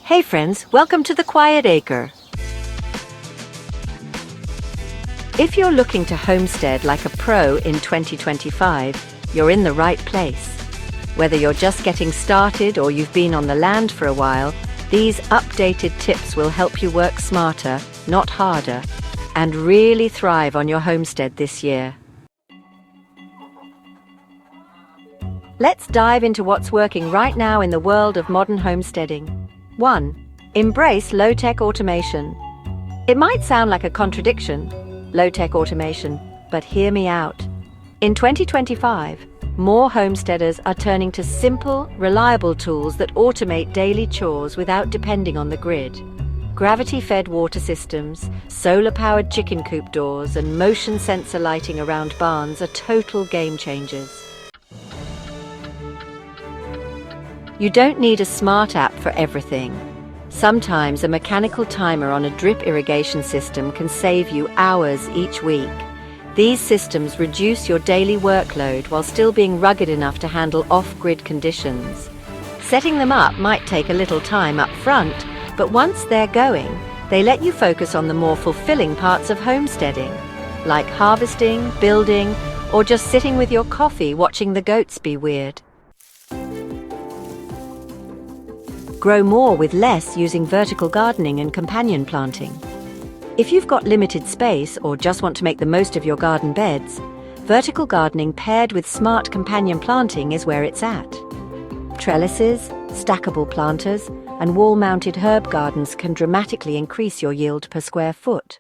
Hey friends, welcome to the Quiet Acre. If you're looking to homestead like a pro in 2025, you're in the right place. Whether you're just getting started or you've been on the land for a while, these updated tips will help you work smarter, not harder, and really thrive on your homestead this year. Let's dive into what's working right now in the world of modern homesteading. 1. Embrace low-tech automation. It might sound like a contradiction, low-tech automation, but hear me out. In 2025, more homesteaders are turning to simple, reliable tools that automate daily chores without depending on the grid. Gravity-fed water systems, solar-powered chicken coop doors, and motion sensor lighting around barns are total game changers. You don't need a smart app for everything. Sometimes a mechanical timer on a drip irrigation system can save you hours each week. These systems reduce your daily workload while still being rugged enough to handle off-grid conditions. Setting them up might take a little time up front, but once they're going, they let you focus on the more fulfilling parts of homesteading, like harvesting, building, or just sitting with your coffee watching the goats be weird. Grow more with less using vertical gardening and companion planting. If you've got limited space or just want to make the most of your garden beds, vertical gardening paired with smart companion planting is where it's at. Trellises, stackable planters, and wall-mounted herb gardens can dramatically increase your yield per square foot.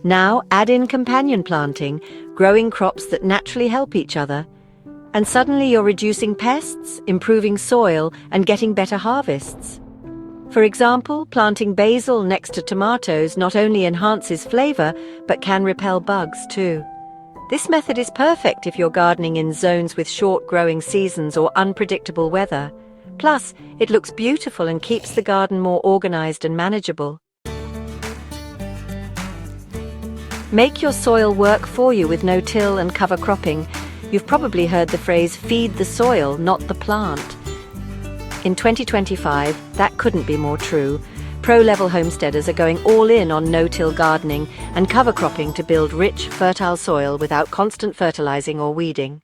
Now add in companion planting, growing crops that naturally help each other, and suddenly you're reducing pests, improving soil, and getting better harvests. For example, planting basil next to tomatoes not only enhances flavor, but can repel bugs too. This method is perfect if you're gardening in zones with short growing seasons or unpredictable weather. Plus, it looks beautiful and keeps the garden more organized and manageable. Make your soil work for you with no-till and cover cropping. You've probably heard the phrase, feed the soil, not the plant. In 2025, that couldn't be more true. Pro-level homesteaders are going all in on no-till gardening and cover cropping to build rich, fertile soil without constant fertilizing or weeding.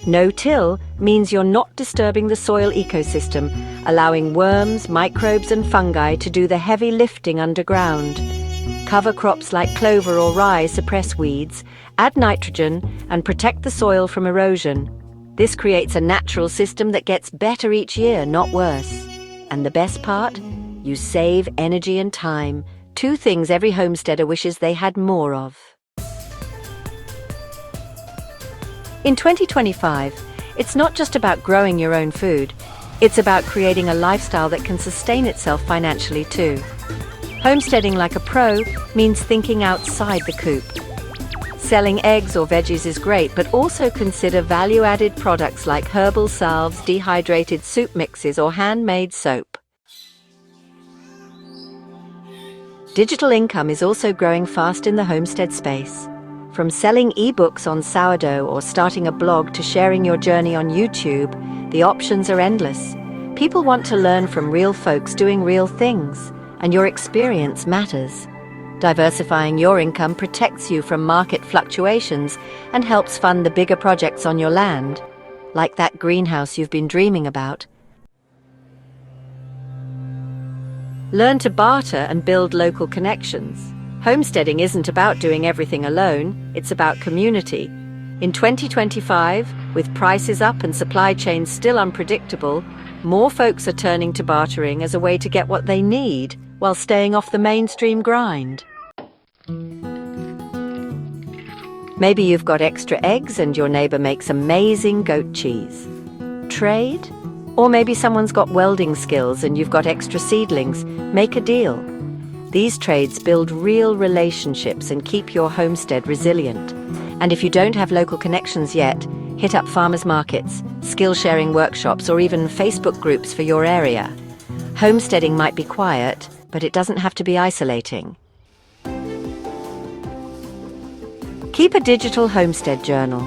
No-till means you're not disturbing the soil ecosystem, allowing worms, microbes, and fungi to do the heavy lifting underground. Cover crops like clover or rye suppress weeds, add nitrogen, and protect the soil from erosion. This creates a natural system that gets better each year, not worse. And the best part? You save energy and time, two things every homesteader wishes they had more of. In 2025, it's not just about growing your own food, it's about creating a lifestyle that can sustain itself financially too. Homesteading like a pro means thinking outside the coop. Selling eggs or veggies is great, but also consider value-added products like herbal salves, dehydrated soup mixes, or handmade soap. Digital income is also growing fast in the homestead space. From selling ebooks on sourdough or starting a blog to sharing your journey on YouTube, the options are endless. People want to learn from real folks doing real things, and your experience matters. Diversifying your income protects you from market fluctuations and helps fund the bigger projects on your land, like that greenhouse you've been dreaming about. Learn to barter and build local connections. Homesteading isn't about doing everything alone, it's about community. In 2025, with prices up and supply chains still unpredictable, more folks are turning to bartering as a way to get what they need while staying off the mainstream grind. Maybe you've got extra eggs and your neighbor makes amazing goat cheese. Trade? Or maybe someone's got welding skills and you've got extra seedlings. Make a deal. These trades build real relationships and keep your homestead resilient. And if you don't have local connections yet, hit up farmers markets, skill-sharing workshops, or even Facebook groups for your area. Homesteading might be quiet, but it doesn't have to be isolating. Keep a digital homestead journal.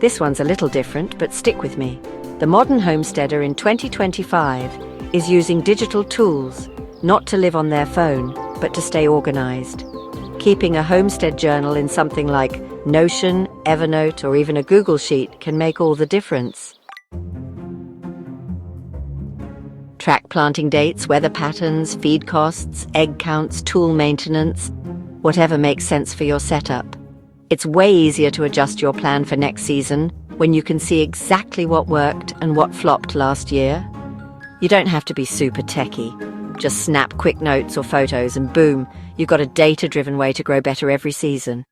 This one's a little different, but stick with me. The modern homesteader in 2025 is using digital tools, not to live on their phone, but to stay organized. Keeping a homestead journal in something like Notion, Evernote, or even a Google Sheet can make all the difference. Track planting dates, weather patterns, feed costs, egg counts, tool maintenance, whatever makes sense for your setup. It's way easier to adjust your plan for next season when you can see exactly what worked and what flopped last year. You don't have to be super techie. Just snap quick notes or photos and boom, you've got a data-driven way to grow better every season.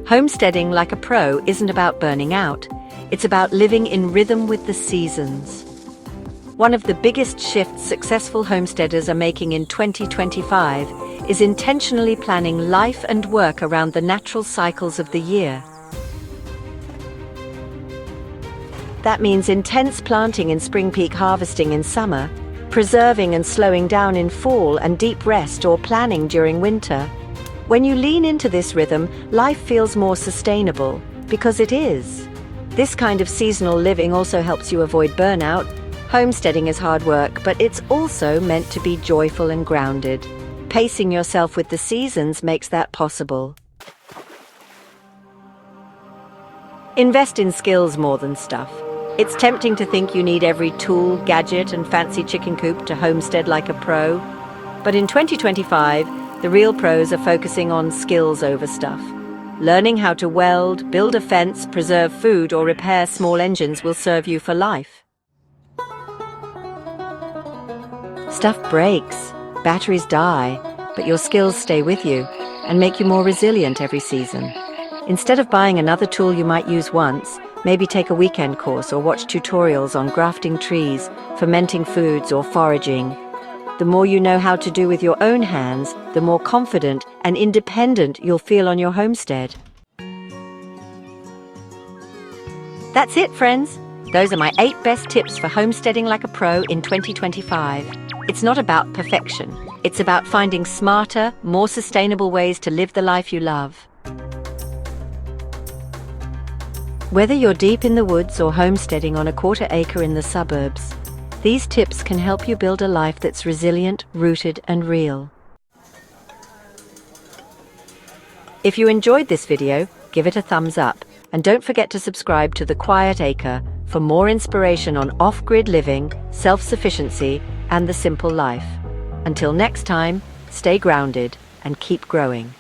Homesteading like a pro isn't about burning out. It's about living in rhythm with the seasons. One of the biggest shifts successful homesteaders are making in 2025 is intentionally planning life and work around the natural cycles of the year. That means intense planting in spring, peak harvesting in summer, preserving and slowing down in fall, and deep rest or planning during winter. When you lean into this rhythm, life feels more sustainable, because it is. This kind of seasonal living also helps you avoid burnout. Homesteading is hard work, but it's also meant to be joyful and grounded. Pacing yourself with the seasons makes that possible. Invest in skills more than stuff. It's tempting to think you need every tool, gadget, and fancy chicken coop to homestead like a pro. But in 2025, the real pros are focusing on skills over stuff. Learning how to weld, build a fence, preserve food, or repair small engines will serve you for life. Stuff breaks, batteries die, but your skills stay with you and make you more resilient every season. Instead of buying another tool you might use once, maybe take a weekend course or watch tutorials on grafting trees, fermenting foods, or foraging. The more you know how to do with your own hands, the more confident and independent you'll feel on your homestead. That's it, friends. Those are my 8 best tips for homesteading like a pro in 2025. It's not about perfection. It's about finding smarter, more sustainable ways to live the life you love. Whether you're deep in the woods or homesteading on a 1/4 acre in the suburbs, these tips can help you build a life that's resilient, rooted, and real. If you enjoyed this video, give it a thumbs up, and don't forget to subscribe to The Quiet Acre for more inspiration on off-grid living, self-sufficiency, and the simple life. Until next time, stay grounded and keep growing.